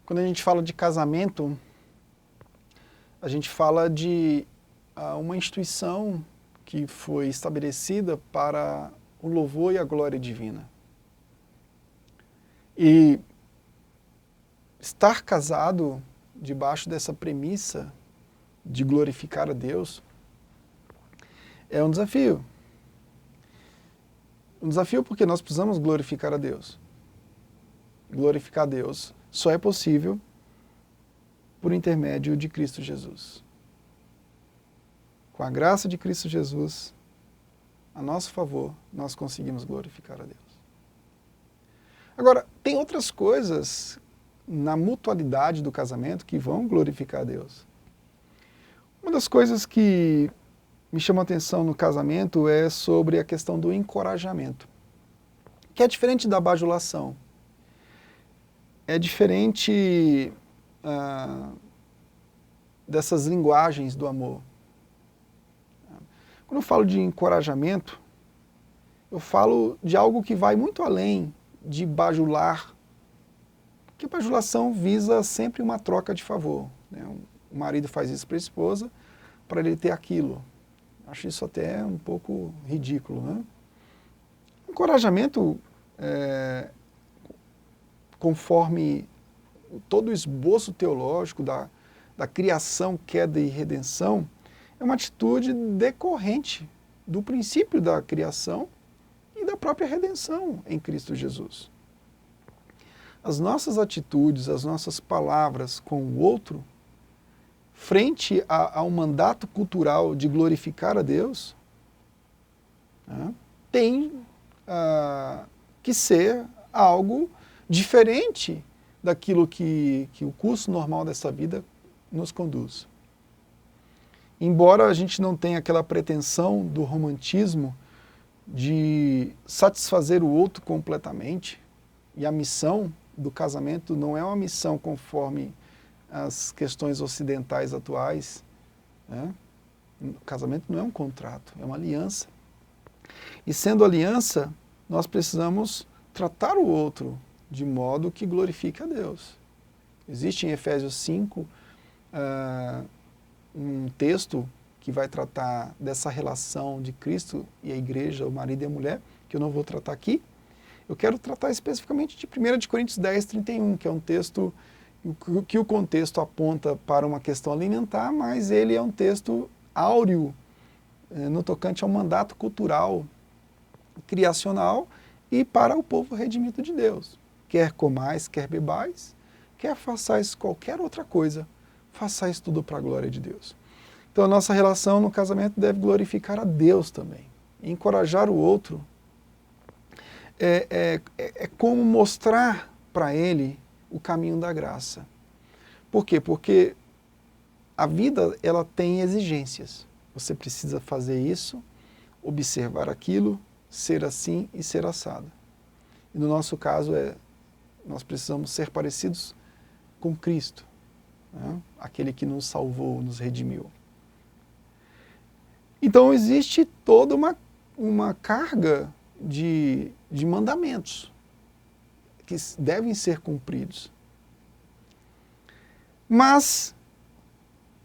Quando a gente fala de casamento, a gente fala de uma instituição que foi estabelecida para o louvor e a glória divina. E estar casado debaixo dessa premissa de glorificar a Deus é um desafio. Um desafio porque nós precisamos glorificar a Deus. Glorificar a Deus só é possível por intermédio de Cristo Jesus. Com a graça de Cristo Jesus, a nosso favor, nós conseguimos glorificar a Deus. Agora, tem outras coisas na mutualidade do casamento que vão glorificar a Deus. Uma das coisas que me chama a atenção no casamento é sobre a questão do encorajamento, que é diferente da bajulação. É diferente dessas linguagens do amor. Quando eu falo de encorajamento, eu falo de algo que vai muito além de bajular, porque bajulação visa sempre uma troca de favor, né? O marido faz isso para a esposa, para ele ter aquilo. Acho isso até um pouco ridículo, né? Encorajamento, conforme todo o esboço teológico da criação, queda e redenção, é uma atitude decorrente do princípio da criação e da própria redenção em Cristo Jesus. As nossas atitudes, as nossas palavras com o outro, frente ao mandato cultural de glorificar a Deus, né, tem que ser algo diferente daquilo que o curso normal dessa vida nos conduz. Embora a gente não tenha aquela pretensão do romantismo de satisfazer o outro completamente, e a missão do casamento não é uma missão conforme as questões ocidentais atuais, né? O casamento não é um contrato, é uma aliança. E sendo aliança, nós precisamos tratar o outro de modo que glorifique a Deus. Existe em Efésios 5 um texto que vai tratar dessa relação de Cristo e a igreja, o marido e a mulher, que eu não vou tratar aqui. Eu quero tratar especificamente de 1 Coríntios 10, 31, que é um texto que o contexto aponta para uma questão alimentar, mas ele é um texto áureo no tocante ao mandato cultural, criacional e para o povo redimido de Deus. Quer comais, quer bebais, quer façais qualquer outra coisa, façais tudo para a glória de Deus. Então a nossa relação no casamento deve glorificar a Deus também. Encorajar o outro é como mostrar para ele o caminho da graça. Por quê? Porque a vida ela tem exigências. Você precisa fazer isso, observar aquilo, ser assim e ser assado. E no nosso caso nós precisamos ser parecidos com Cristo, né? Aquele que nos salvou, nos redimiu. Então existe toda uma carga de mandamentos que devem ser cumpridos. Mas,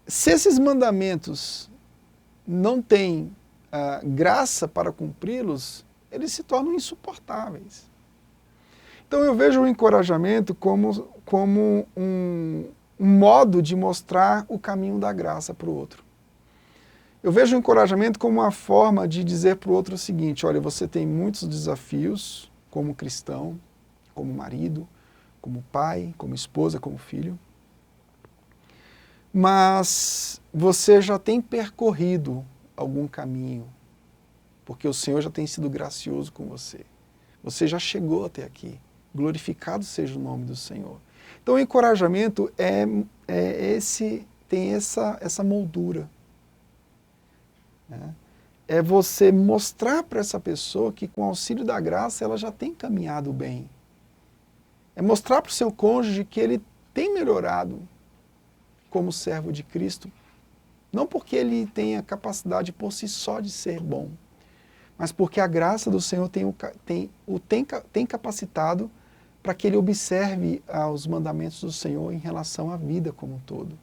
se esses mandamentos não têm graça para cumpri-los, eles se tornam insuportáveis. Então eu vejo o encorajamento como um modo de mostrar o caminho da graça para o outro. Eu vejo o encorajamento como uma forma de dizer para o outro o seguinte: olha, você tem muitos desafios como cristão, como marido, como pai, como esposa, como filho, mas você já tem percorrido algum caminho, porque o Senhor já tem sido gracioso com você. Você já chegou até aqui. Glorificado seja o nome do Senhor. Então o encorajamento tem essa moldura. Né? É você mostrar para essa pessoa que com o auxílio da graça ela já tem caminhado bem. É mostrar para o seu cônjuge que ele tem melhorado como servo de Cristo, não porque ele tenha capacidade por si só de ser bom, mas porque a graça do Senhor tem capacitado para que ele observe os mandamentos do Senhor em relação à vida como um todo.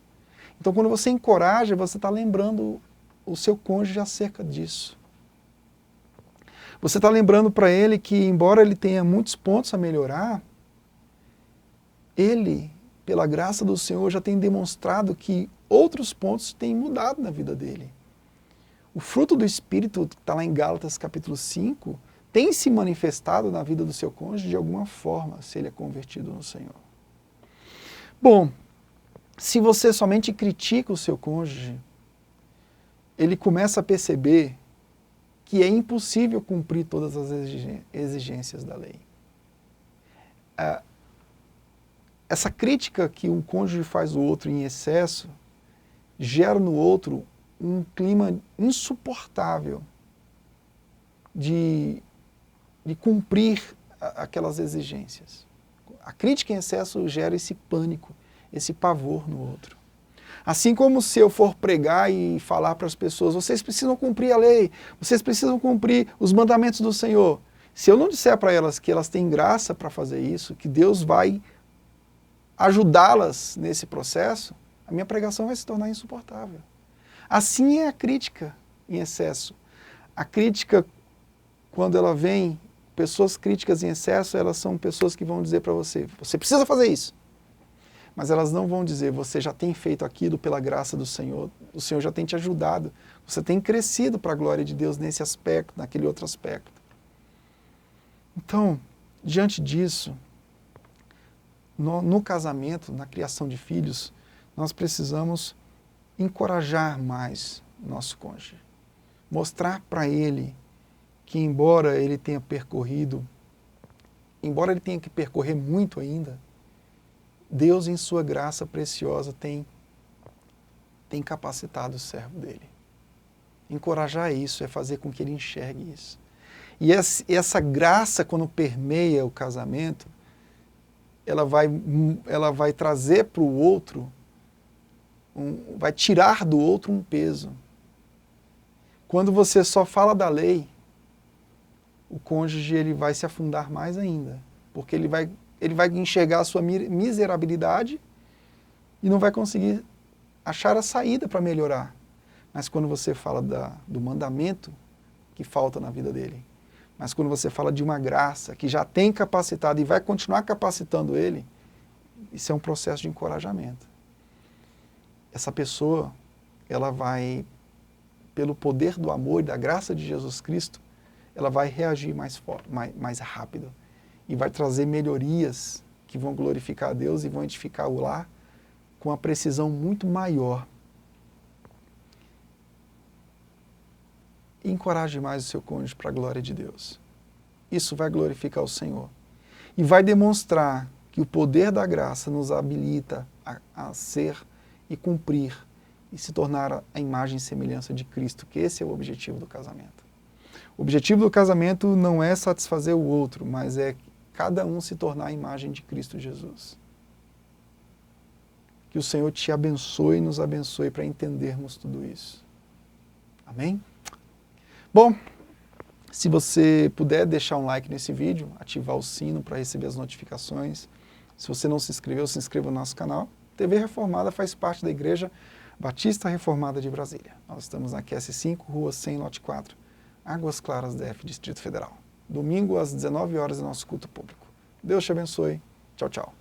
Então, quando você encoraja, você está lembrando o seu cônjuge acerca disso. Você está lembrando para ele que, embora ele tenha muitos pontos a melhorar, ele, pela graça do Senhor, já tem demonstrado que outros pontos têm mudado na vida dele. O fruto do Espírito, que está lá em Gálatas capítulo 5, tem se manifestado na vida do seu cônjuge de alguma forma, se ele é convertido no Senhor. Bom, se você somente critica o seu cônjuge, ele começa a perceber que é impossível cumprir todas as exigências da lei. Essa crítica que um cônjuge faz ao outro em excesso gera no outro um clima insuportável de cumprir aquelas exigências. A crítica em excesso gera esse pânico, esse pavor no outro. Assim como se eu for pregar e falar para as pessoas, vocês precisam cumprir a lei, vocês precisam cumprir os mandamentos do Senhor. Se eu não disser para elas que elas têm graça para fazer isso, que Deus vai ajudá-las nesse processo, a minha pregação vai se tornar insuportável. Assim é a crítica em excesso. A crítica, quando ela vem, pessoas críticas em excesso, elas são pessoas que vão dizer para você, você precisa fazer isso. Mas elas não vão dizer, você já tem feito aquilo pela graça do Senhor, o Senhor já tem te ajudado, você tem crescido para a glória de Deus nesse aspecto, naquele outro aspecto. Então, diante disso, no casamento, na criação de filhos, nós precisamos encorajar mais o nosso cônjuge. Mostrar para ele que embora ele tenha que percorrer muito ainda, Deus em sua graça preciosa tem capacitado o servo dele. Encorajar isso é fazer com que ele enxergue isso. E essa graça, quando permeia o casamento, ela vai trazer para o outro, vai tirar do outro um peso. Quando você só fala da lei, o cônjuge ele vai se afundar mais ainda, porque ele vai enxergar a sua miserabilidade e não vai conseguir achar a saída para melhorar. Mas quando você fala do mandamento que falta na vida dele, mas quando você fala de uma graça que já tem capacitado e vai continuar capacitando ele, isso é um processo de encorajamento. Essa pessoa, ela vai, pelo poder do amor e da graça de Jesus Cristo, ela vai reagir mais rápido e vai trazer melhorias que vão glorificar a Deus e vão edificar o lar com uma precisão muito maior. E encoraje mais o seu cônjuge para a glória de Deus. Isso vai glorificar o Senhor. E vai demonstrar que o poder da graça nos habilita a ser e cumprir e se tornar a imagem e semelhança de Cristo, que esse é o objetivo do casamento. O objetivo do casamento não é satisfazer o outro, mas é cada um se tornar a imagem de Cristo Jesus. Que o Senhor te abençoe e nos abençoe para entendermos tudo isso. Amém? Bom, se você puder deixar um like nesse vídeo, ativar o sino para receber as notificações. Se você não se inscreveu, se inscreva no nosso canal. TV Reformada faz parte da Igreja Batista Reformada de Brasília. Nós estamos na QS5, Rua 100, Lote 4, Águas Claras, DF, Distrito Federal. Domingo às 19 horas é nosso culto público. Deus te abençoe. Tchau, tchau.